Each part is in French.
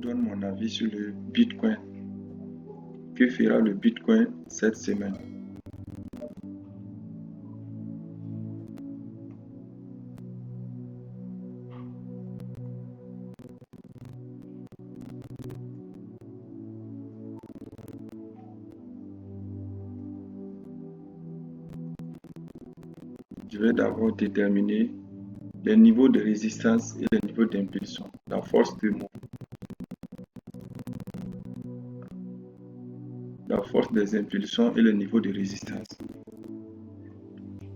donne mon avis sur le Bitcoin. Que fera le Bitcoin cette semaine? Je vais d'abord déterminer les niveaux de résistance et les niveaux d'impulsion, la force de mouvement, la force des impulsions et le niveau de résistance.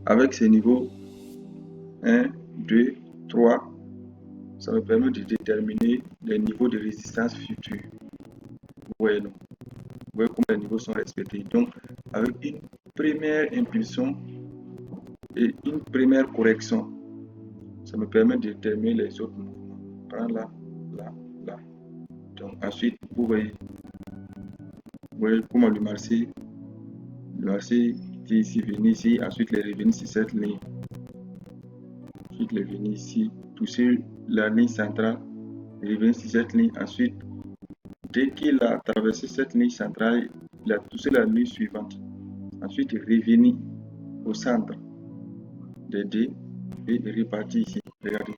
Avec ces niveaux 1, 2, 3, ça me permet de déterminer les niveaux de résistance futurs. Vous voyez, non? Vous voyez comment les niveaux sont respectés. Donc, avec une première impulsion et une première correction, ça me permet de déterminer les autres mouvements. Prends là, là, là. Donc, ensuite, vous voyez comment le marché est ici, venu ici, ensuite il est revenu sur cette ligne. Ensuite, il est venu ici, toucher la ligne centrale, il est revenu sur cette ligne. Ensuite, dès qu'il a traversé cette ligne centrale, il a touché la ligne suivante. Ensuite, il est revenu au centre des dés et il est reparti ici. Regardez.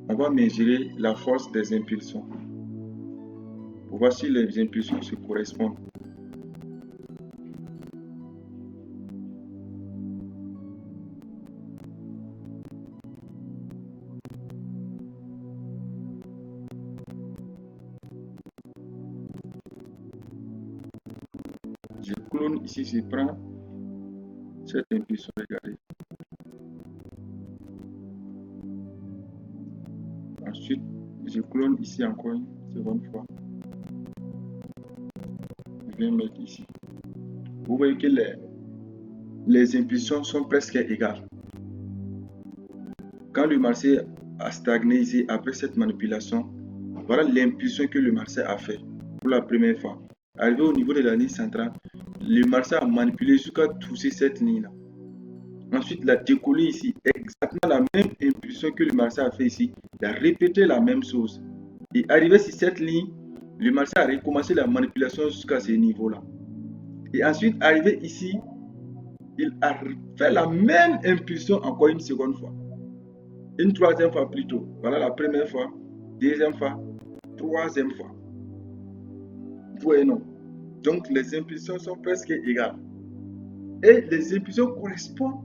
On va mesurer la force des impulsions pour voir si les impulsions se correspondent. Je clone ici, je prends cette impulsion, regardez. Ensuite, je clone ici encore une seconde fois. Je viens mettre ici. Vous voyez que les impulsions sont presque égales. Quand le marché a stagné ici, après cette manipulation, voilà l'impulsion que le marché a fait pour la première fois. Arrivé au niveau de la ligne centrale, le marché a manipulé jusqu'à toucher cette ligne-là. Ensuite, il a décollé ici, exactement la même impulsion que le marché a fait ici. Il a répété la même chose. Et arrivé sur cette ligne, le marché a recommencé la manipulation jusqu'à ce niveau-là. Et ensuite, arrivé ici, il a fait la même impulsion encore une seconde fois. Une troisième fois plutôt. Voilà la première fois, deuxième fois, troisième fois. Vous voyez, non? Donc, les impulsions sont presque égales. Et les impulsions correspondent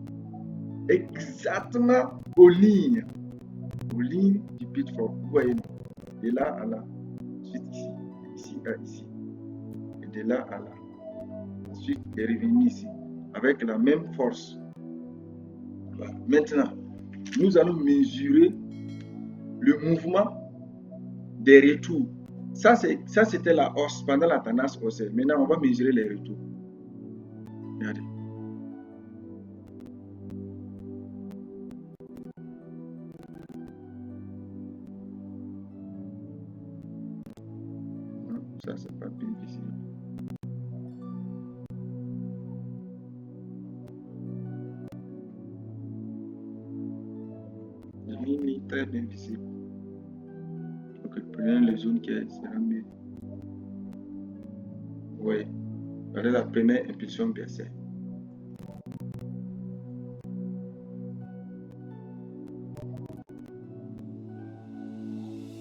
exactement aux lignes du Pitfall. Vous voyez, non? De là à là. Ensuite ici, ici à ici. Et de là à là. Ensuite, il est revenu ici. Avec la même force. Voilà. Maintenant, nous allons mesurer le mouvement des retours. Ça, c'était la hausse pendant la tendance haussière. Maintenant, on va mesurer les retours. Regardez. Non, ça, c'est pas bien visible. J'ai mis une ligne très bien visible. Donc, prenez les zones qui sera mieux. Oui. Regardez la première impulsion baissière.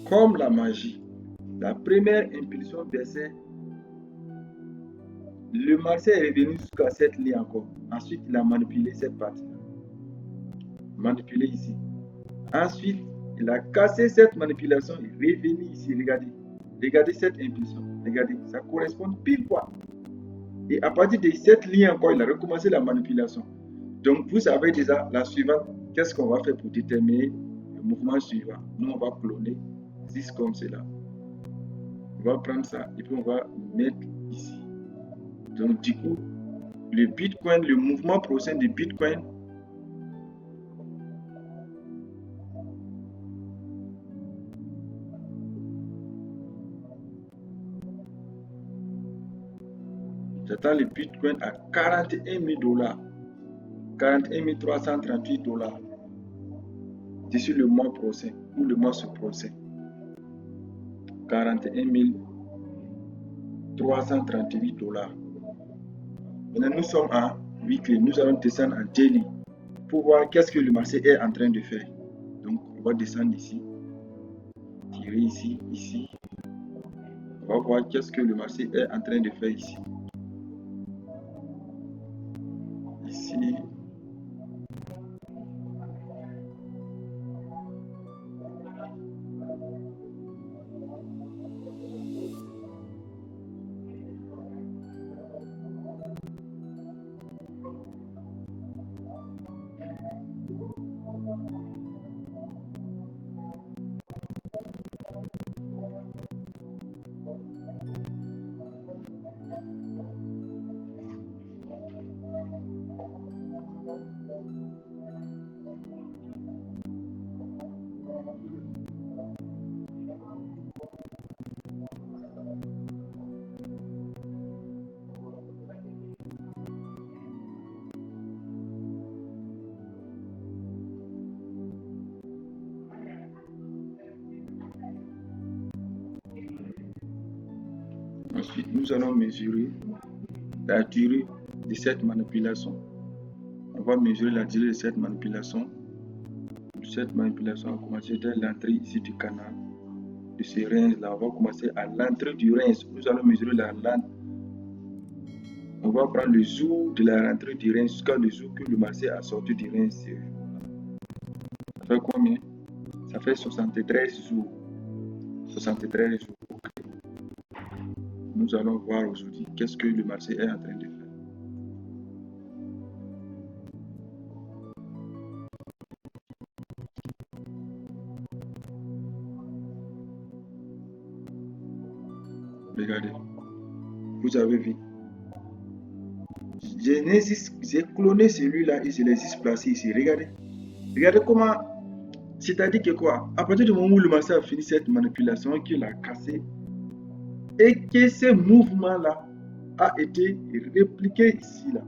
Comme la magie, la première impulsion baissière, le marché est revenu jusqu'à cette ligne encore. Ensuite, il a manipulé cette partie. Manipulé ici. Ensuite, il a cassé cette manipulation. Il est revenu ici. Regardez. Regardez cette impulsion. Regardez. Ça correspond pile quoi. Et à partir de cette ligne encore, il a recommencé la manipulation. Donc, vous savez déjà la suivante. Qu'est-ce qu'on va faire pour déterminer le mouvement suivant? Nous, on va cloner 6 comme cela. On va prendre ça et puis on va mettre ici. Donc, du coup, le Bitcoin, le mouvement prochain du Bitcoin, j'attends le Bitcoin à 41 000 $. 41 338 $. D'ici le mois prochain ou le mois prochain. 41 338 dollars. Maintenant, nous sommes à weekly. Nous allons descendre en daily pour voir qu'est-ce que le marché est en train de faire. Donc, on va descendre ici, tirer ici, ici. On va voir qu'est-ce que le marché est en train de faire ici. Ici. Ensuite, nous allons mesurer la durée de cette manipulation. On va mesurer la durée de cette manipulation. Cette manipulation a commencé dès l'entrée ici du canal de ce range là. On va commencer à l'entrée du range. Nous allons mesurer la lente. On va prendre le jour de la rentrée du range jusqu'à le jour que le marché a sorti du range. Ça fait combien? Ça fait 73 jours. 73 jours. Okay. Nous allons voir aujourd'hui qu'est-ce que le marché est en train de faire. Regardez. Vous avez vu. J'ai cloné celui-là et je l'ai juste placé ici. Regardez. Regardez comment. C'est-à-dire que quoi? À partir du moment où le marché a fini cette manipulation, qu'il a cassé, et que ce mouvement-là a été répliqué ici, là.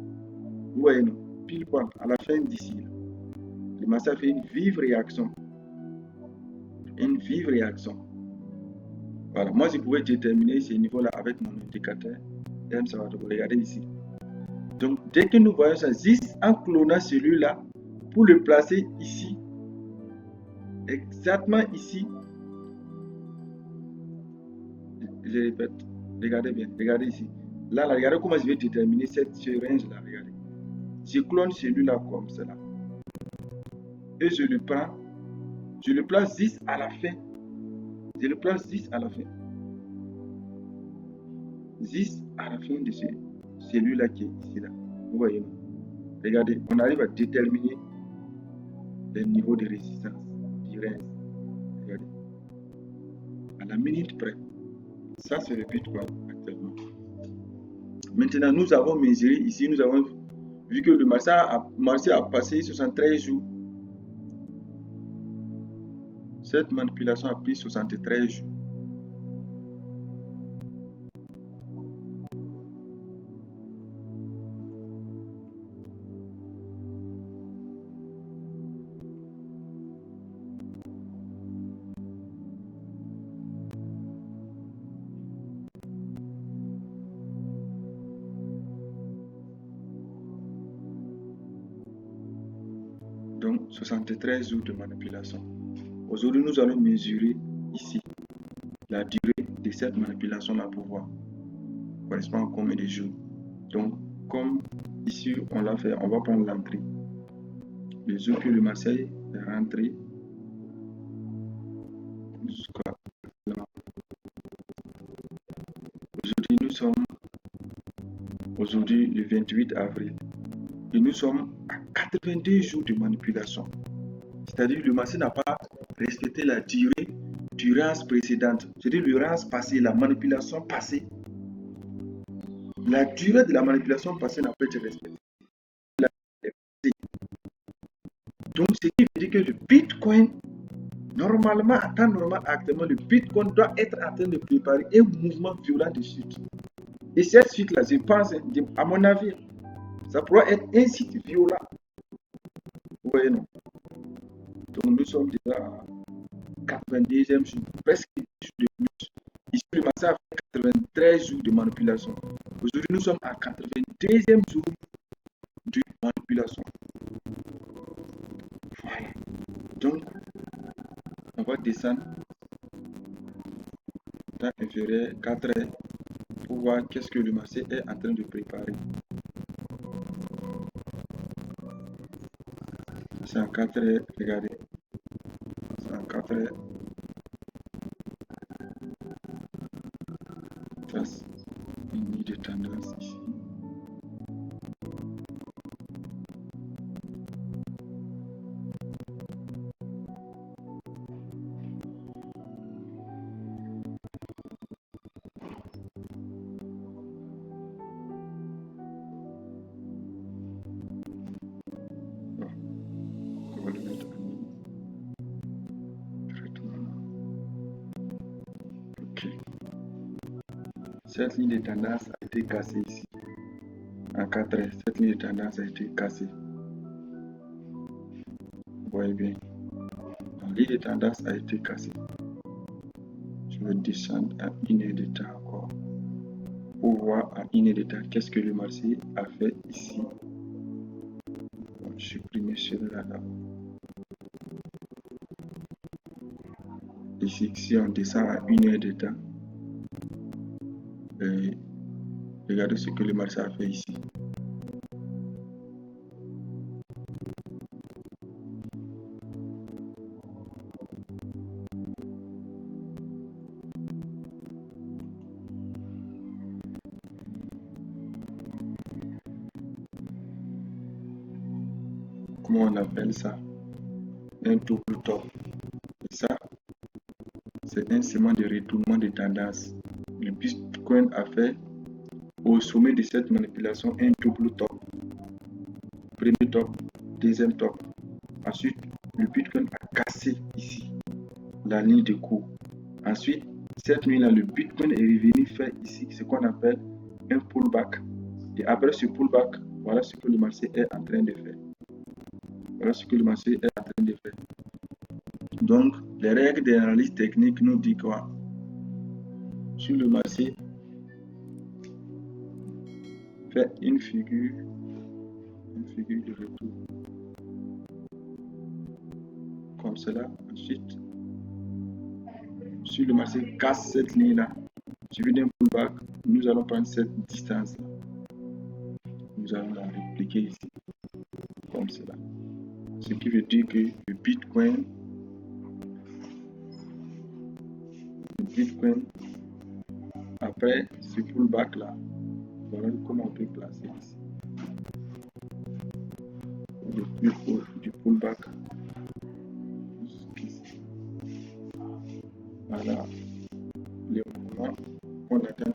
Vous voyez, non? Pile poil, à la fin d'ici, là. Le marché a fait une vive réaction. Une vive réaction. Voilà. Moi, je pouvais déterminer ce niveau-là avec mon indicateur. Ça va vous regarder ici. Donc, dès que nous voyons ça, juste en clonant celui-là, pour le placer ici, exactement ici, je répète, regardez bien, regardez ici. Là, regardez comment je vais déterminer ce range-là, regardez. Je clone celui-là comme cela. Et je le prends, je le place juste à la fin. Je le place juste à la fin. Juste à la fin de celui-là qui est ici, là. Vous voyez, non? Regardez, on arrive à déterminer le niveau de résistance du range. Regardez. À la minute près. Ça, c'est le Bitcoin actuellement. Maintenant, nous avons mesuré ici, nous avons vu que le marché a passé 73 jours. Cette manipulation a pris 73 jours. Donc, 73 jours de manipulation. Aujourd'hui, nous allons mesurer ici la durée de cette manipulation-là pour voir correspond à combien de jours. Donc, comme ici, on l'a fait, on va prendre l'entrée. Le jour que le marché est rentré jusqu'à là. Aujourd'hui, nous sommes le 28 avril. Et nous sommes à 82 jours de manipulation. C'est-à-dire que le marché n'a pas respecté la durée du range précédente. C'est-à-dire le range passé, la manipulation passée. La durée de la manipulation passée n'a pas été respectée. Donc, ce qui veut dire que le Bitcoin, normalement, en temps normal, actuellement, le Bitcoin doit être en train de préparer un mouvement violent de chute. Et cette chute-là, je pense, à mon avis, ça pourra être un site violent. Vous voyez, non? Donc, nous sommes déjà à 92e jour, presque 10 jours de plus le marché a fait 93 jours de manipulation. Aujourd'hui, nous sommes à 82e jour de manipulation. Voilà. Donc, on va descendre temps inférieur 4 heures pour voir qu'est-ce que le marché est en train de préparer. C'est en 4 heures, regardez. C'est en 4 heures. Trace une ligne de tendance ici. On va le mettre en ligne. Ok. Cette ligne de tendance a été cassée ici. En 4 heures, cette ligne de tendance a été cassée. Vous voyez bien. La ligne de tendance a été cassée. Je vais descendre à 1 heure de temps encore. Pour voir à 1 heure de temps qu'est-ce que le marché a fait ici. On va supprimer celui-là. Ici, si on descend à 1 heure de temps, regardez ce que le marché a fait ici. Comment on appelle ça? Un double top. Et ça, c'est un segment de retournement de tendance. Le Bitcoin a fait au sommet de cette manipulation un double top. Premier top, deuxième top. Ensuite, le Bitcoin a cassé ici la ligne de cours. Ensuite, cette nuit-là, le Bitcoin est revenu faire ici ce qu'on appelle un pullback. Et après ce pullback, voilà ce que le marché est en train de faire. Voilà ce que le marché est en train de faire. Donc, les règles de l'analyse technique nous disent quoi? Sur le marché, fait une figure de retour. Comme cela. Ensuite, sur le marché, casse cette ligne-là. Suivi d'un pullback, nous allons prendre cette distance-là. Nous allons la répliquer ici. Comme cela. Ce qui veut dire que le Bitcoin, après ce pullback là, voilà comment on peut placer ici. Le plus haut du pullback jusqu'ici. Voilà le mouvement qu'on attend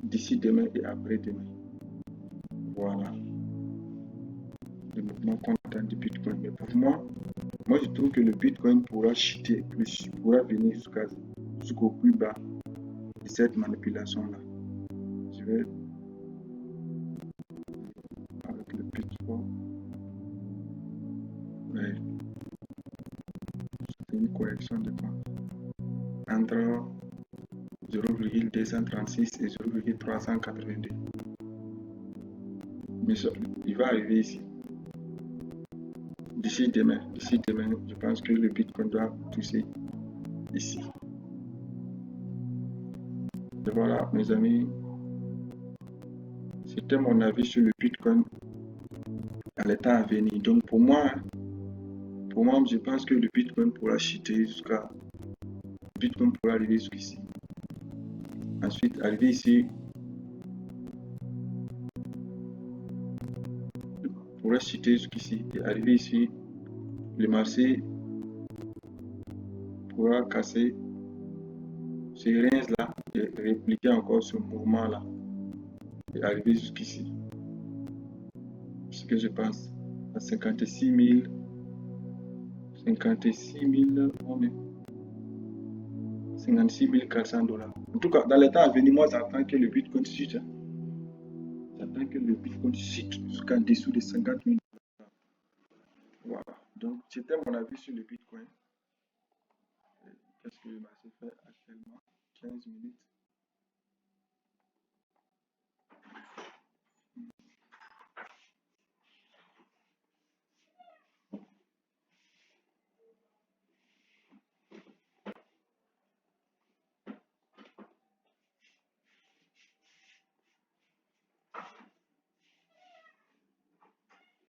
d'ici demain et après demain. Voilà le mouvement qu'on attend du Bitcoin. Mais pour moi je trouve que le Bitcoin pourra chuter plus, pourra venir jusqu'au plus bas de cette manipulation là. Je vais avec le Bitcoin. Ouais. C'est une correction de quoi? Entre 0,236 et 0,382. Mais il va arriver ici. D'ici demain, je pense que le Bitcoin doit pousser ici. Et voilà, mes amis, c'était mon avis sur le Bitcoin à l'état à venir. Donc pour moi, je pense que le Bitcoin pourra chuter jusqu'à... Bitcoin pourra arriver jusqu'ici. Ensuite, arriver ici, pourra chuter jusqu'ici. Et arriver ici, le marché pourra casser ce range-là et répliquer encore ce mouvement-là. Et arriver jusqu'ici. Ce que je pense. À 56 000... 56 400 $. En tout cas, dans les temps à venir, moi, j'attends que le Bitcoin chute. J'attends que le Bitcoin chute jusqu'en dessous de 50 000 $. Voilà. Donc, c'était mon avis sur le Bitcoin. Qu'est-ce que le marché fait actuellement? 15 minutes.